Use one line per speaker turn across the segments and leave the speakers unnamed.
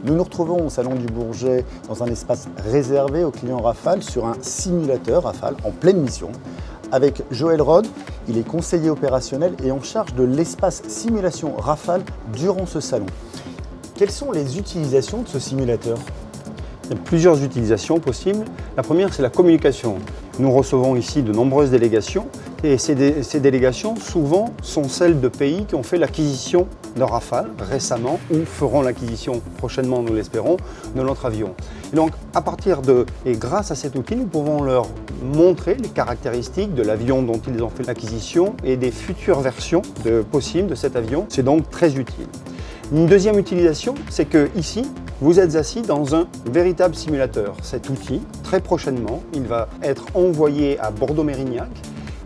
Nous nous retrouvons au Salon du Bourget dans un espace réservé aux clients Rafale sur un simulateur Rafale en pleine mission. Avec Joël Rode, il est conseiller opérationnel et en charge de l'espace simulation Rafale durant ce salon. Quelles sont les utilisations de ce simulateur ?
Il y a plusieurs utilisations possibles. La première, c'est la communication. Nous recevons ici de nombreuses délégations et ces délégations, souvent, sont celles de pays qui ont fait l'acquisition de Rafale récemment ou feront l'acquisition prochainement, nous l'espérons, de notre avion. Et donc, et grâce à cet outil, nous pouvons leur montrer les caractéristiques de l'avion dont ils ont fait l'acquisition et des futures versions possibles de cet avion. C'est donc très utile. Une deuxième utilisation, c'est que ici, vous êtes assis dans un véritable simulateur. Cet outil, très prochainement, il va être envoyé à Bordeaux-Mérignac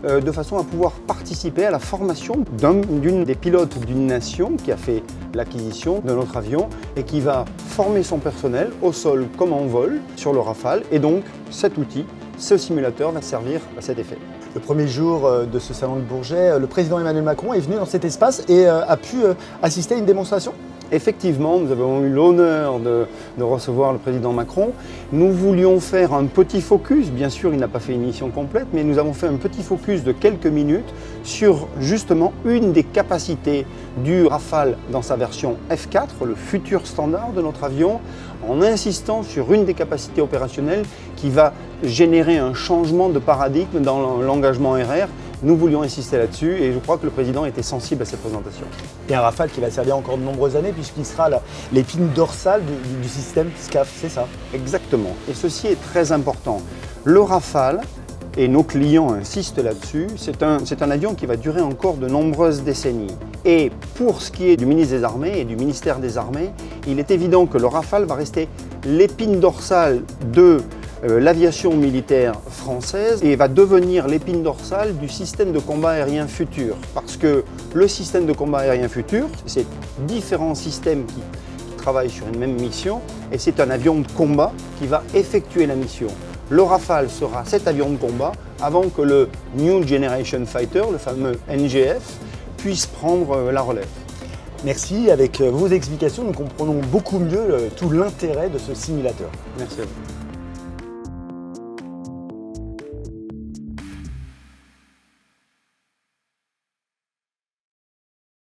de façon à pouvoir participer à la formation d'une des pilotes d'une nation qui a fait l'acquisition de notre avion et qui va former son personnel au sol comme en vol sur le Rafale. Et donc, cet outil, ce simulateur va servir à cet effet.
Le premier jour de ce salon de Bourget, le président Emmanuel Macron est venu dans cet espace et a pu assister à une démonstration.
Effectivement, nous avons eu l'honneur de recevoir le président Macron. Nous voulions faire un petit focus, bien sûr il n'a pas fait une mission complète, mais nous avons fait un petit focus de quelques minutes sur justement une des capacités du Rafale dans sa version F4, le futur standard de notre avion, en insistant sur une des capacités opérationnelles qui va générer un changement de paradigme dans l'engagement RR. Nous voulions insister là-dessus et je crois que le président était sensible à cette présentation.
Et un Rafale qui va servir encore de nombreuses années puisqu'il sera l'épine dorsale du système SCAF, c'est ça?
Exactement. Et ceci est très important. Le Rafale, et nos clients insistent là-dessus, c'est un avion qui va durer encore de nombreuses décennies. Et pour ce qui est du ministre des Armées et du ministère des Armées, il est évident que le Rafale va rester l'épine dorsale de l'aviation militaire française et va devenir l'épine dorsale du système de combat aérien futur. Parce que le système de combat aérien futur, c'est différents systèmes qui travaillent sur une même mission et c'est un avion de combat qui va effectuer la mission. Le Rafale sera cet avion de combat avant que le New Generation Fighter, le fameux NGF, puisse prendre la relève.
Merci, avec vos explications, nous comprenons beaucoup mieux tout l'intérêt de ce simulateur.
Merci à vous.